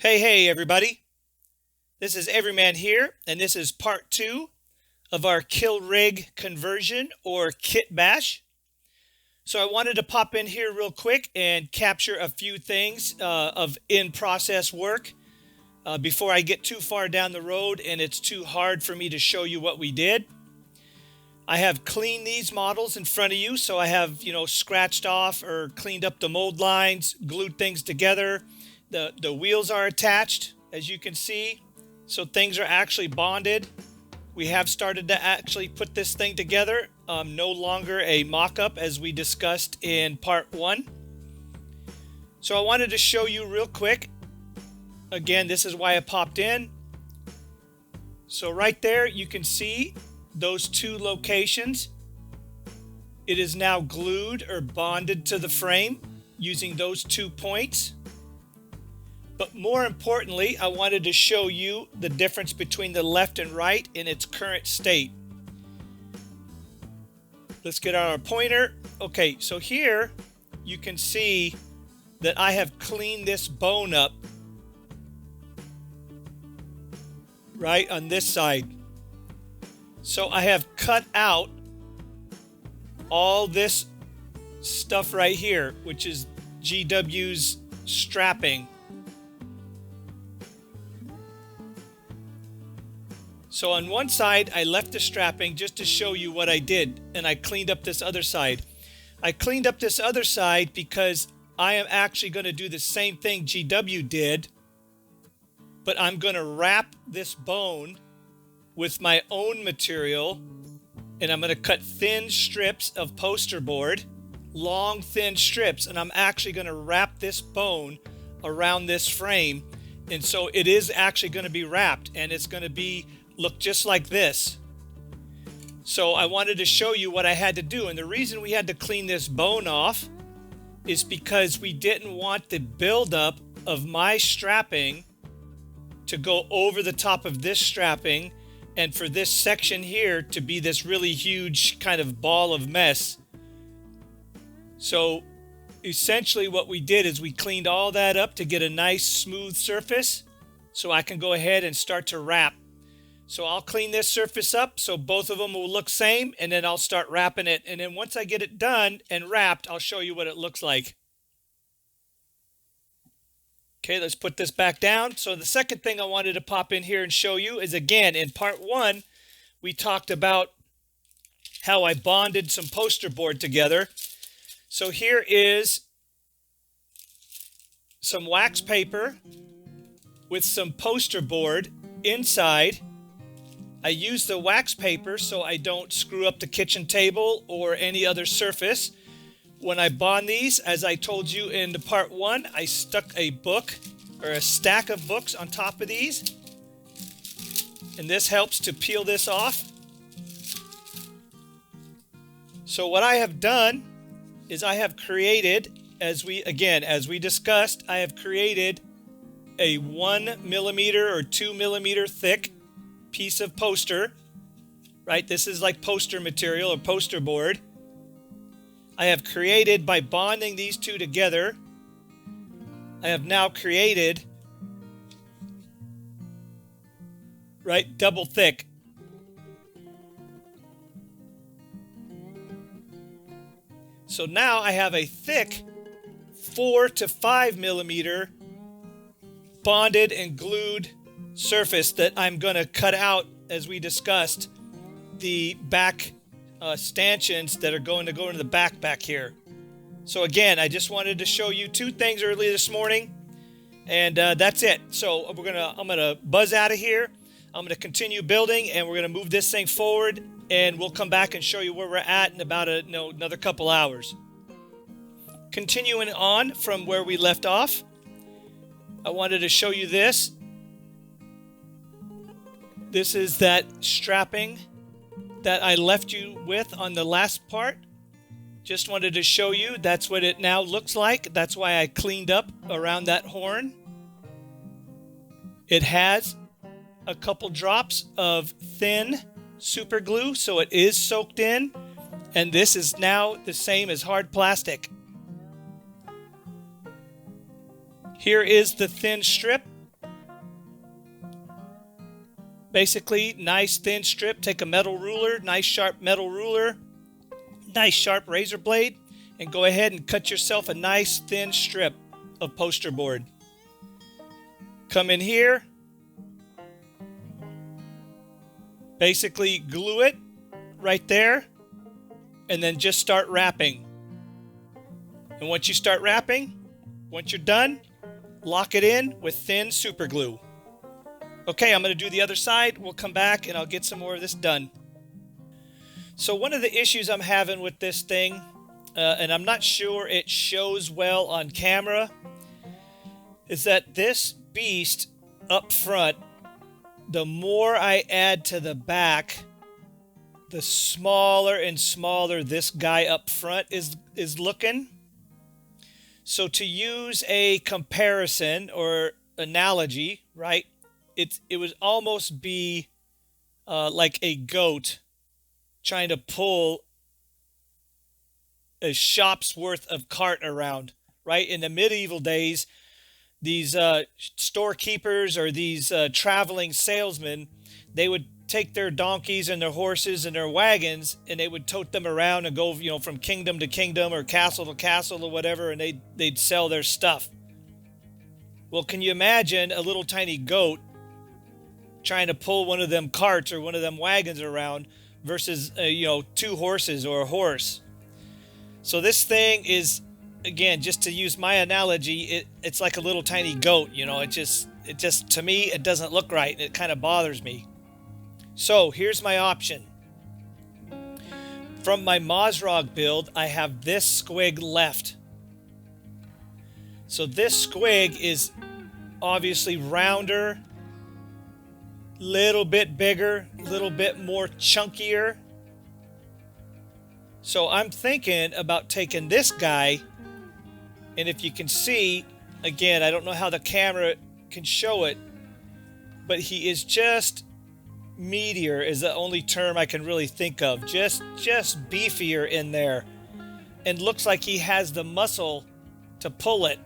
Hey everybody. This is Everyman here, and this is part 2 of our kill rig conversion or Kitbash. So I wanted to pop in here real quick and capture a few things of in-process work before I get too far down the road and it's too hard for me to show you what we did. I have cleaned these models in front of you, so I have, scratched off or cleaned up the mold lines, glued things together. The wheels are attached, as you can see, so things are actually bonded. We have started to actually put this thing together. No longer a mock-up as we discussed in part 1. So I wanted to show you real quick. Again, this is why I popped in. So right there you can see those two locations. It is now glued or bonded to the frame using those 2 points. But more importantly, I wanted to show you the difference between the left and right in its current state. Let's get out our pointer. Okay, so here you can see that I have cleaned this bone up right on this side. So I have cut out all this stuff right here, which is GW's strapping. So on one side, I left the strapping just to show you what I did, and I cleaned up this other side. I cleaned up this other side because I am actually going to do the same thing GW did, but I'm going to wrap this bone with my own material, and I'm going to cut thin strips of poster board, long thin strips, and I'm actually going to wrap this bone around this frame. And so it is actually going to be wrapped, and it's going to look just like this. So I wanted to show you what I had to do, and the reason we had to clean this bone off is because we didn't want the buildup of my strapping to go over the top of this strapping, and for this section here to be this really huge kind of ball of mess. So essentially what we did is we cleaned all that up to get a nice smooth surface so I can go ahead and start to wrap. So I'll clean this surface up so both of them will look same, and then I'll start wrapping it. And then once I get it done and wrapped, I'll show you what it looks like. Okay, let's put this back down. So the second thing I wanted to pop in here and show you is, again, in part 1, we talked about how I bonded some poster board together. So here is some wax paper with some poster board inside. I use the wax paper so I don't screw up the kitchen table or any other surface. When I bond these, as I told you in the part 1, I stuck a book or a stack of books on top of these. And this helps to peel this off. So what I have done is I have created, as we discussed, I have created a 1 millimeter or 2 millimeter thick piece of poster, right? This is like poster material or poster board. I have created, by bonding these two together, I have now created, right, double thick. So now I have a thick 4 to 5 millimeter bonded and glued surface that I'm going to cut out, as we discussed, the back stanchions that are going to go into the back here. So again, I just wanted to show you 2 things early this morning, and that's it. So I'm gonna buzz out of here. I'm gonna continue building, and we're gonna move this thing forward, and we'll come back and show you where we're at in about another couple hours. Continuing on from where we left off, I wanted to show you this. This is that strapping that I left you with on the last part. Just wanted to show you that's what it now looks like. That's why I cleaned up around that horn. It has a couple drops of thin super glue, so it is soaked in, and this is now the same as hard plastic. Here is the thin strip. basically nice thin strip. Take a metal ruler, nice sharp metal ruler, nice sharp razor blade, and go ahead and cut yourself a nice thin strip of poster board. Come in here, basically glue it right there, and then just start wrapping. And once you start wrapping, once you're done, lock it in with thin super glue. Okay, I'm going to do the other side. We'll come back and I'll get some more of this done. So one of the issues I'm having with this thing, and I'm not sure it shows well on camera, is that this beast up front, the more I add to the back, the smaller and smaller this guy up front is looking. So to use a comparison or analogy, right, it would almost be like a goat trying to pull a shop's worth of cart around, right? In the medieval days, these storekeepers or these traveling salesmen, they would take their donkeys and their horses and their wagons and they would tote them around and go, you know, from kingdom to kingdom or castle to castle or whatever, and they'd sell their stuff. Well, can you imagine a little tiny goat trying to pull one of them carts or one of them wagons around versus, you know, two horses or a horse? So this thing is, again, just to use my analogy, it's like a little tiny goat, you know. It just to me, it doesn't look right. It kind of bothers me. So here's my option. From my Mozrog build, I have this squig left. So this squig is obviously rounder, little bit bigger, little bit more chunkier. So I'm thinking about taking this guy, and if you can see, again, I don't know how the camera can show it, but he is just meatier is the only term I can really think of. Just beefier in there, and looks like he has the muscle to pull it.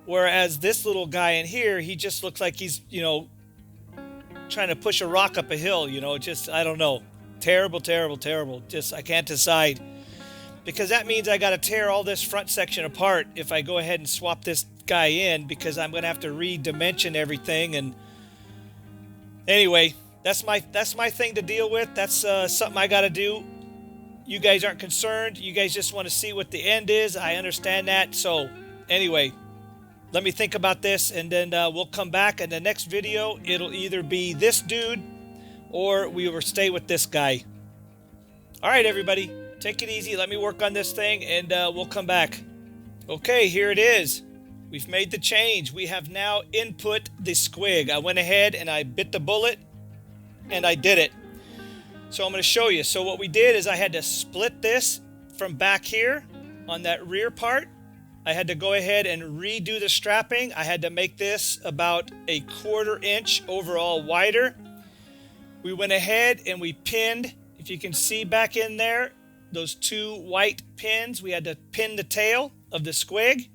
Whereas this little guy in here, he just looks like he's, you know, trying to push a rock up a hill, you know. Just, I don't know. Terrible, terrible, terrible. Just, I can't decide. Because that means I got to tear all this front section apart if I go ahead and swap this guy in, because I'm going to have to re-dimension everything. And anyway, that's my thing to deal with. That's something I got to do. You guys aren't concerned. You guys just want to see what the end is. I understand that. So anyway, let me think about this, and then we'll come back. In the next video, it'll either be this dude or we will stay with this guy. All right, everybody, take it easy. Let me work on this thing, and we'll come back. Okay, here it is. We've made the change. We have now input the squig. I went ahead and I bit the bullet, and I did it. So I'm going to show you. So what we did is I had to split this from back here on that rear part. I had to go ahead and redo the strapping. I had to make this about a 1/4 inch overall wider. We went ahead and we pinned, if you can see back in there, those 2 white pins. We had to pin the tail of the squig.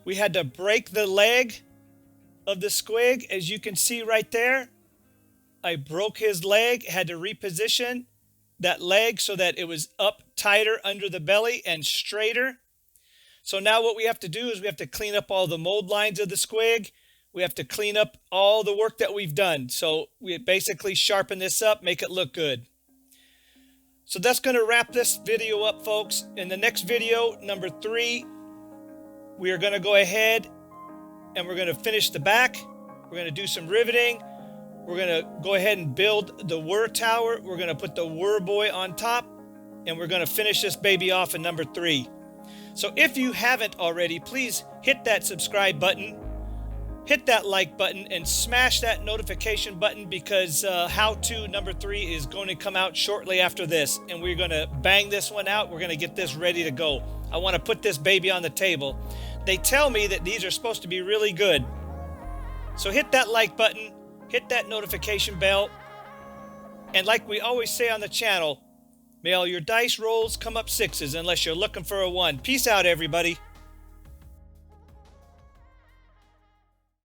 We had to break the leg of the squig, as you can see right there. I broke his leg, had to reposition that leg so that it was up tighter under the belly and straighter. So now what we have to do is we have to clean up all the mold lines of the squig. We have to clean up all the work that we've done. So we basically sharpen this up, make it look good. So that's going to wrap this video up, folks. In the next video, number 3, we are going to go ahead and we're going to finish the back. We're going to do some riveting. We're going to go ahead and build the whir tower. We're going to put the whir boy on top, and we're going to finish this baby off in number 3. So if you haven't already, please hit that subscribe button, hit that like button, and smash that notification button, because how-to number 3 is going to come out shortly after this, and we're going to bang this one out. We're going to get this ready to go. I want to put this baby on the table. They tell me that these are supposed to be really good. So hit that like button, hit that notification bell, and like we always say on the channel, may all your dice rolls come up 6s unless you're looking for a 1. Peace out, everybody.